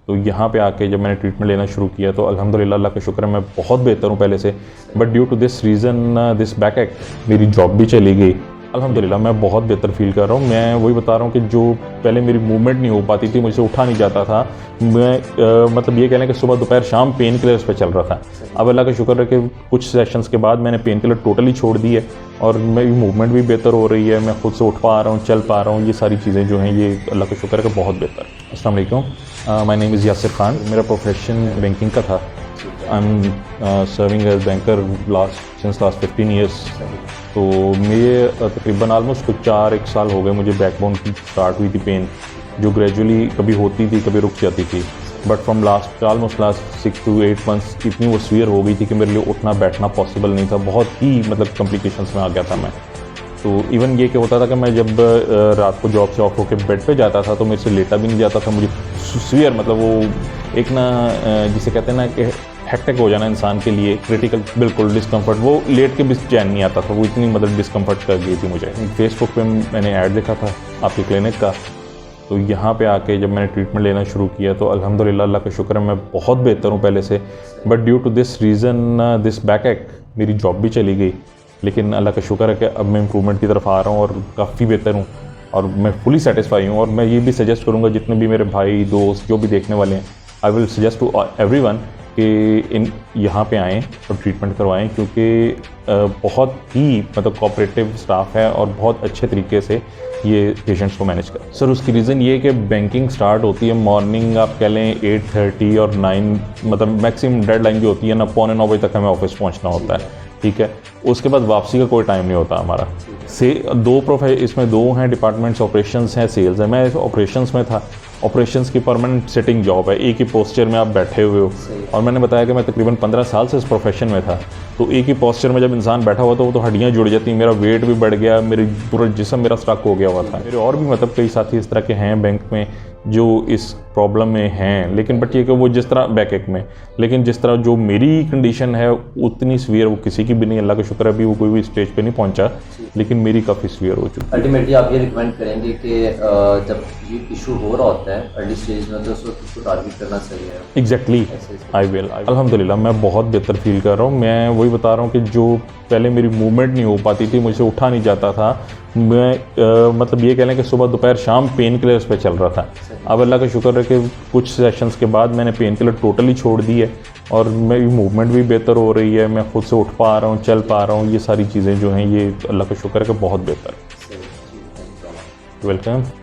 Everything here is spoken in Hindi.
तो यहाँ पे आके जब मैंने ट्रीटमेंट लेना शुरू किया तो अल्हम्दुलिल्लाह अल्लाह का शुक्र है मैं बहुत बेहतर हूँ पहले से। But due to this reason this back एक मेरी जॉब भी चली गई। अल्हम्दुलिल्लाह मैं बहुत बेहतर फील कर रहा हूँ। मैं वही बता रहा हूँ कि जो पहले मेरी मूवमेंट नहीं हो पाती थी, मुझसे उठा नहीं जाता था, मैं मतलब ये कह लें कि सुबह दोपहर शाम पेन किलर्स पे चल रहा था। अब अल्लाह का शुक्र है कि कुछ सेशंस के बाद मैंने पेन किलर टोटली छोड़ दी है और मेरी मूवमेंट भी बेहतर हो रही है। मैं खुद से उठ पा रहा हूँ, चल पा रहा हूँ। ये सारी चीज़ें जो हैं ये अल्लाह का शुक्र है कि बहुत बेहतर। अस्सलाम वालेकुम, my name is Yasir Khan. मेरा प्रोफेशन बैंकिंग का था। I am serving as banker since last 15 years. तो मेरे तकरीबन आलमोस्ट कुछ 4-1 साल हो गए मुझे बैकबोन की स्टार्ट हुई थी पेन, जो ग्रेजुअली कभी होती थी कभी रुक जाती थी। But from almost last 6 to 8 months इतनी वो सीवियर हो गई थी कि मेरे लिए उठना बैठना पॉसिबल नहीं था। बहुत ही मतलब कॉम्प्लिकेशंस में आ गया था मैं। तो इवन ये क्या होता था कि मैं जब रात को जॉब से ऑफ होकर बेड पे जाता था तो मेरे से लेटा भी नहीं जाता था। मुझे सीवियर मतलब वो एक ना जिसे कहते हैं ना कि हेक्टिक हो जाना इंसान के लिए, क्रिटिकल बिल्कुल डिस्कम्फर्ट, वो लेट के भी चैन नहीं आता था। वो इतनी मतलब डिस्कम्फर्ट कर गई थी मुझे। फेसबुक पे मैंने ऐड देखा था आपके क्लिनिक का, तो यहाँ पे आके जब मैंने ट्रीटमेंट लेना शुरू किया तो अल्हम्दुलिल्लाह अल्लाह का शुक्र है मैं बहुत बेहतर हूँ पहले से। But due to this reason this back एक मेरी जॉब भी चली गई, लेकिन अल्लाह का शुक्र है कि अब मैं इम्प्रूवमेंट की तरफ आ रहा हूँ और काफ़ी बेहतर हूँ और मैं फुली सेटिस्फाई हूँ। और मैं ये भी सजेस्ट करूँगा जितने भी मेरे भाई दोस्त जो भी देखने वाले हैं, I will suggest to everyone कि यहाँ पे आएँ और ट्रीटमेंट करवाएं, क्योंकि बहुत ही मतलब कोऑपरेटिव स्टाफ है और बहुत अच्छे तरीके से ये पेशेंट्स को मैनेज कर। सर उसकी रीज़न ये है कि बैंकिंग स्टार्ट होती है मॉर्निंग आप कह लें 8:30 और 9, मतलब मैक्सिमम डेडलाइन जो होती है ना 8:45 बजे तक हमें ऑफिस पहुँचना होता है, ठीक है। उसके बाद वापसी का कोई टाइम नहीं होता हमारा। इसमें दो हैं डिपार्टमेंट्स, ऑपरेशंस हैं, सेल्स है। मैं ऑपरेशंस में था। ऑपरेशंस की परमानेंट सिटिंग जॉब है, एक ही पोस्चर में आप बैठे हुए हो। और मैंने बताया कि मैं तकरीबन 15 साल से इस प्रोफेशन में था, तो एक ही पोस्चर में जब इंसान बैठा हुआ था वो तो हड्डियाँ जुड़ जाती, मेरा वेट भी बढ़ गया, मेरी पूरा जिस्म मेरा स्ट्रक हो गया हुआ था। मेरे और भी मतलब कई साथी इस तरह के हैं बैंक में जो इस प्रॉब्लम में हैं, लेकिन बट ये कि वो जिस तरह बैक एक में, लेकिन जिस तरह जो मेरी कंडीशन है उतनी सीवियर वो किसी की भी नहीं। अल्लाह का शुक्र है अभी वो कोई भी स्टेज पे नहीं पहुंचा, लेकिन मेरी काफ़ी सीवियर हो चुकी है। अल्टीमेटली आप ये रिकमेंड करेंगे कि जब ये इशू हो रहा होता है अर्ली स्टेज में तो उसको टारगेट करना सही है? Exactly, I will. अल्हम्दुलिल्लाह मैं बहुत बेहतर फील कर रहा हूँ। मैं वही बता रहा हूँ कि जो पहले मेरी मूवमेंट नहीं हो पाती थी, मुझसे उठा नहीं जाता था, मैं मतलब ये कह लें कि सुबह दोपहर शाम पेन किलर्स पे चल रहा था। अब अल्लाह का शुक्र है कि कुछ सेशंस के बाद मैंने पेन किलर टोटली छोड़ दी है और मेरी मूवमेंट भी बेहतर हो रही है। मैं खुद से उठ पा रहा हूँ, चल पा रहा हूँ। ये सारी चीज़ें जो हैं ये अल्लाह का शुक्र है कि बहुत बेहतर। सही, थैंक यू। वेलकम।